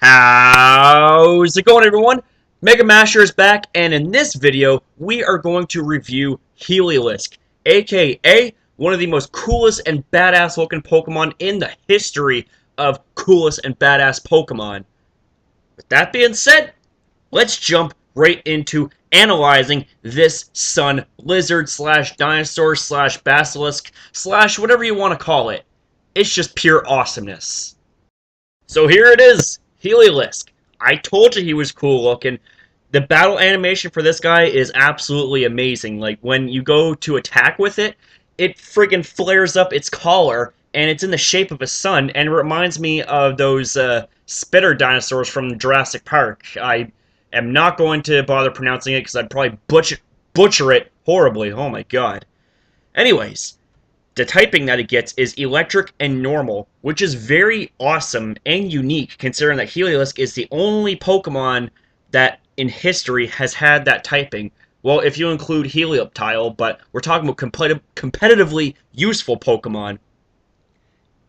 How's it going, everyone? Mega Masher is back, and in this video, we are going to review Heliolisk, aka one of the most coolest and badass looking Pokemon in the history of coolest and badass Pokemon. With that being said, let's jump right into analyzing this sun lizard slash dinosaur slash basilisk slash whatever you want to call it. It's just pure awesomeness. So here it is, Heliolisk. I told you he was cool looking. The battle animation for this guy is absolutely amazing. Like, when you go to attack with it, it friggin' flares up its collar, and it's in the shape of a sun, and it reminds me of those spitter dinosaurs from Jurassic Park. I am not going to bother pronouncing it, because I'd probably butcher it horribly. Oh my god. Anyways, the typing that it gets is electric and normal, which is very awesome and unique considering that Heliolisk is the only Pokemon that in history has had that typing. Well, if you include Helioptile, but we're talking about competitively useful Pokemon.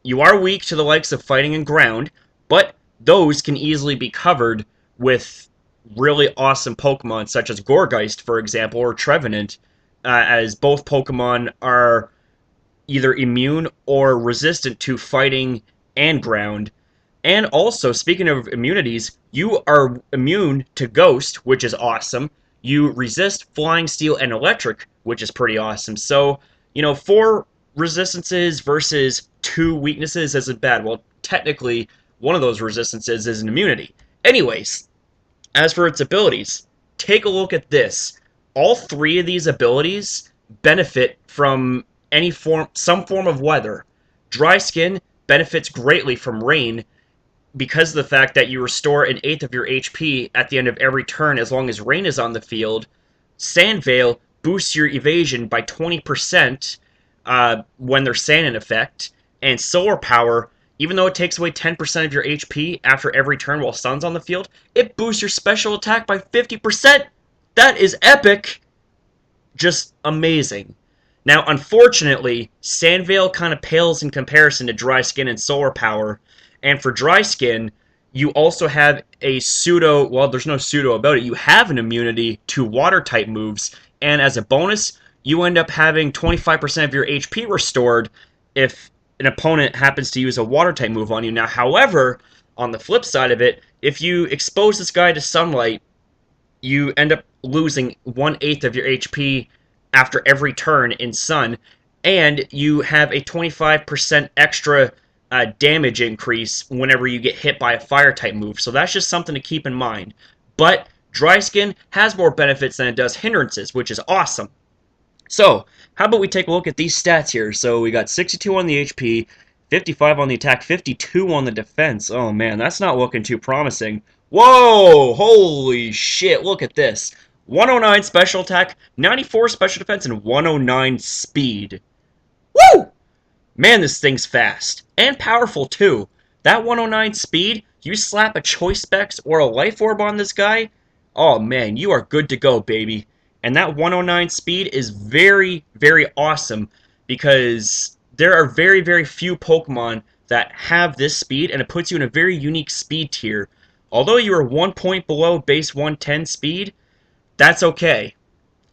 You are weak to the likes of fighting and ground, but those can easily be covered with really awesome Pokemon such as Gourgeist, for example, or Trevenant, as both Pokemon are either immune or resistant to fighting and ground. And also, speaking of immunities, you are immune to Ghost, which is awesome. You resist Flying, Steel, and Electric, which is pretty awesome. So, 4 resistances versus 2 weaknesses isn't bad. Well, technically, one of those resistances is an immunity. Anyways, as for its abilities, take a look at this. All 3 of these abilities benefit from some form of weather. Dry Skin benefits greatly from rain because of the fact that you restore an eighth of your HP at the end of every turn as long as rain is on the field. Sand Veil boosts your evasion by 20% when there's sand in effect. And Solar Power, even though it takes away 10% of your HP after every turn while Sun's on the field, it boosts your special attack by 50%! That is epic! Just amazing. Now, unfortunately, Sand Veil kind of pales in comparison to Dry Skin and Solar Power. And for Dry Skin, you also have a there's no pseudo about it, you have an immunity to Water-type moves, and as a bonus, you end up having 25% of your HP restored if an opponent happens to use a Water-type move on you. Now, however, on the flip side of it, if you expose this guy to sunlight, you end up losing 1/8 of your HP after every turn in Sun, and you have a 25% extra damage increase whenever you get hit by a Fire-type move. So that's just something to keep in mind. But Dry Skin has more benefits than it does hindrances, which is awesome. So, how about we take a look at these stats here? So we got 62 on the HP, 55 on the attack, 52 on the defense. Oh man, that's not looking too promising. Whoa! Holy shit, look at this. 109 special attack, 94 special defense, and 109 speed. Woo! Man, this thing's fast. And powerful, too. That 109 speed, you slap a Choice Specs or a Life Orb on this guy, oh man, you are good to go, baby. And that 109 speed is very, very awesome because there are very, very few Pokemon that have this speed, and it puts you in a very unique speed tier. Although you are 1 point below base 110 speed, that's okay,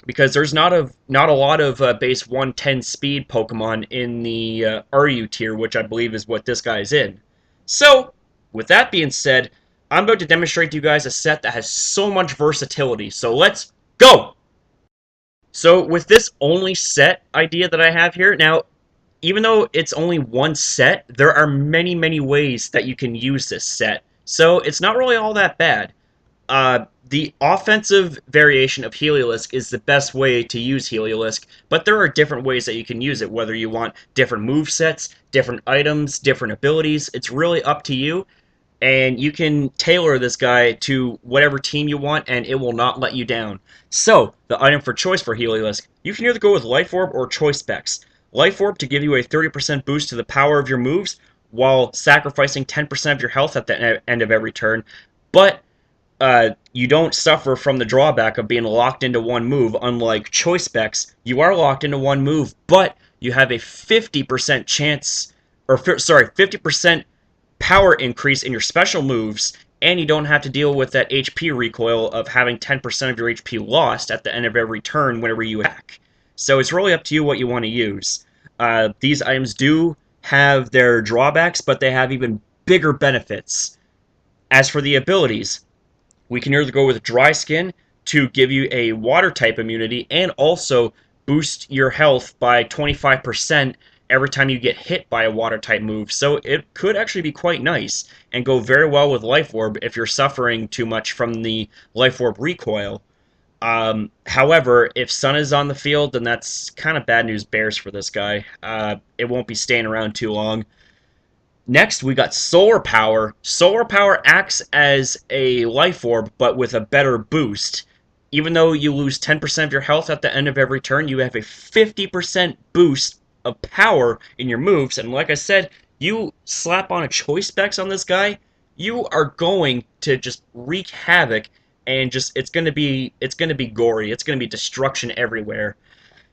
because there's not a lot of base 110 speed Pokemon in the RU tier, which I believe is what this guy is in. So, with that being said, I'm about to demonstrate to you guys a set that has so much versatility, so let's go! So, with this only set idea that I have here, now, even though it's only one set, there are many, many ways that you can use this set, so it's not really all that bad. The offensive variation of Heliolisk is the best way to use Heliolisk, but there are different ways that you can use it, whether you want different movesets, different items, different abilities. It's really up to you, and you can tailor this guy to whatever team you want, and it will not let you down. So, the item for choice for Heliolisk, you can either go with Life Orb or Choice Specs. Life Orb to give you a 30% boost to the power of your moves, while sacrificing 10% of your health at the end of every turn, but you don't suffer from the drawback of being locked into one move. Unlike Choice Specs, you are locked into one move, but you have a 50% chance, or sorry, 50% power increase in your special moves and you don't have to deal with that HP recoil of having 10% of your HP lost at the end of every turn whenever you attack. So it's really up to you what you want to use. These items do have their drawbacks, but they have even bigger benefits. As for the abilities, we can either go with Dry Skin to give you a water type immunity and also boost your health by 25% every time you get hit by a water type move. So it could actually be quite nice and go very well with Life Orb if you're suffering too much from the Life Orb recoil. However, if Sun is on the field, then that's kind of bad news bears for this guy. It won't be staying around too long. Next, we got Solar Power. Solar Power acts as a Life Orb, but with a better boost. Even though you lose 10% of your health at the end of every turn, you have a 50% boost of power in your moves. And like I said, you slap on a choice specs on this guy, you are going to just wreak havoc, and it's gonna be gory. It's gonna be destruction everywhere.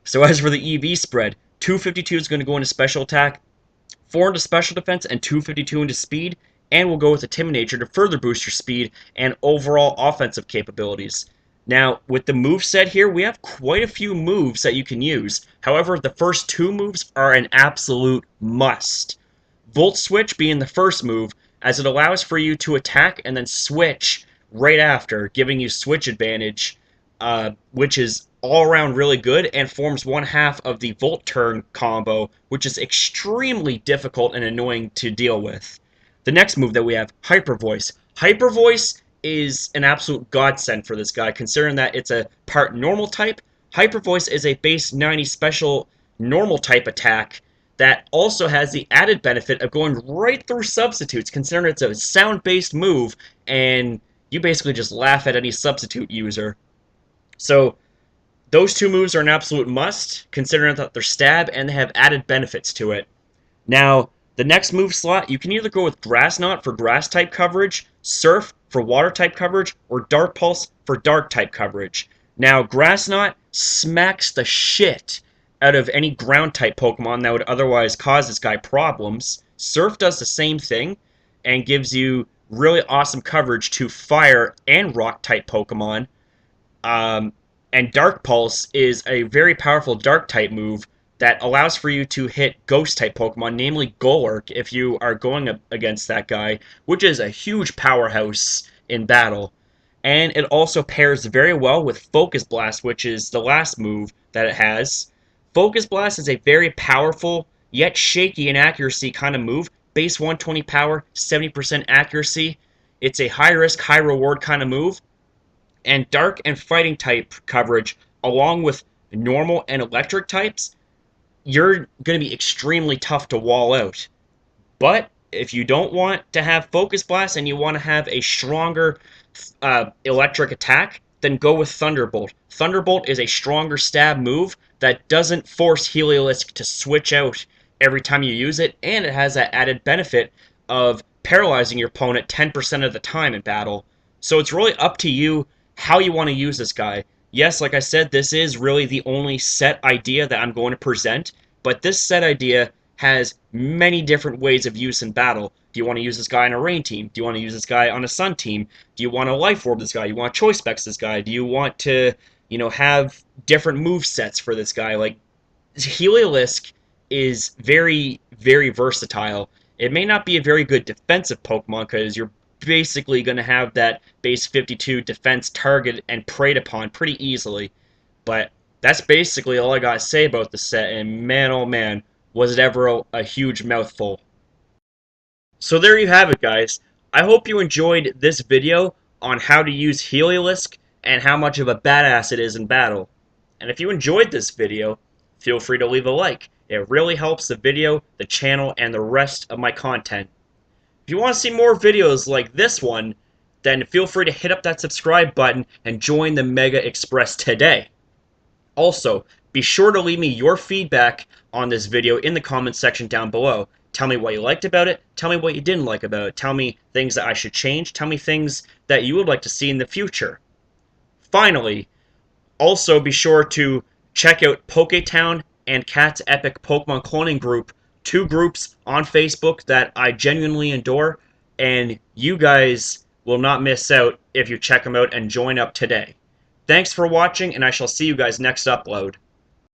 So as for the EV spread, 252 is going to go into special attack, 4 into special defense, and 252 into speed, and we'll go with the Timid Nature to further boost your speed and overall offensive capabilities. Now, with the move set here, we have quite a few moves that you can use. However, the first 2 moves are an absolute must. Volt Switch being the first move, as it allows for you to attack and then switch right after, giving you switch advantage, which is all around really good and forms one half of the Volt Turn combo, which is extremely difficult and annoying to deal with. The next move that we have, Hyper Voice. Hyper Voice is an absolute godsend for this guy, considering that it's a part normal type. Hyper Voice is a base 90 special normal type attack that also has the added benefit of going right through substitutes, considering it's a sound-based move, and you basically just laugh at any substitute user. So those 2 moves are an absolute must, considering that they're stab and they have added benefits to it. Now, the next move slot, you can either go with Grass Knot for grass type coverage, Surf for water type coverage, or Dark Pulse for dark type coverage. Now, Grass Knot smacks the shit out of any ground type Pokemon that would otherwise cause this guy problems. Surf does the same thing and gives you really awesome coverage to fire and rock type Pokemon. And Dark Pulse is a very powerful dark type move that allows for you to hit ghost type Pokemon, namely Golurk, if you are going up against that guy, which is a huge powerhouse in battle. And it also pairs very well with Focus Blast, which is the last move that it has. Focus Blast is a very powerful, yet shaky in accuracy kind of move. Base 120 power, 70% accuracy. It's a high risk, high reward kind of move. And dark and fighting type coverage, along with normal and electric types, you're going to be extremely tough to wall out. But if you don't want to have Focus Blast and you want to have a stronger electric attack, then go with Thunderbolt. Thunderbolt is a stronger stab move that doesn't force Heliolisk to switch out every time you use it, and it has that added benefit of paralyzing your opponent 10% of the time in battle. So it's really up to you how you want to use this guy. Yes, like I said, this is really the only set idea that I'm going to present, but this set idea has many different ways of use in battle. Do you want to use this guy on a rain team? Do you want to use this guy on a sun team? Do you want to life orb this guy? Do you want to choice specs this guy? Do you want to, have different move sets for this guy? Like, Heliolisk is very, very versatile. It may not be a very good defensive Pokemon because you're basically going to have that base 52 defense target and preyed upon pretty easily. But that's basically all I got to say about the set, and man oh man, was it ever a huge mouthful. So there you have it, guys. I hope you enjoyed this video on how to use Heliolisk and how much of a badass it is in battle. And if you enjoyed this video, feel free to leave a like. It really helps the video, the channel, and the rest of my content. If you want to see more videos like this one, then feel free to hit up that subscribe button and join the Mega Express today. Also, be sure to leave me your feedback on this video in the comments section down below. Tell me what you liked about it, tell me what you didn't like about it, tell me things that I should change, tell me things that you would like to see in the future. Finally, also be sure to check out Poketown and Cat's Epic Pokemon Cloning Group, 2 groups on Facebook that I genuinely adore, and you guys will not miss out if you check them out and join up today. Thanks for watching, and I shall see you guys next upload.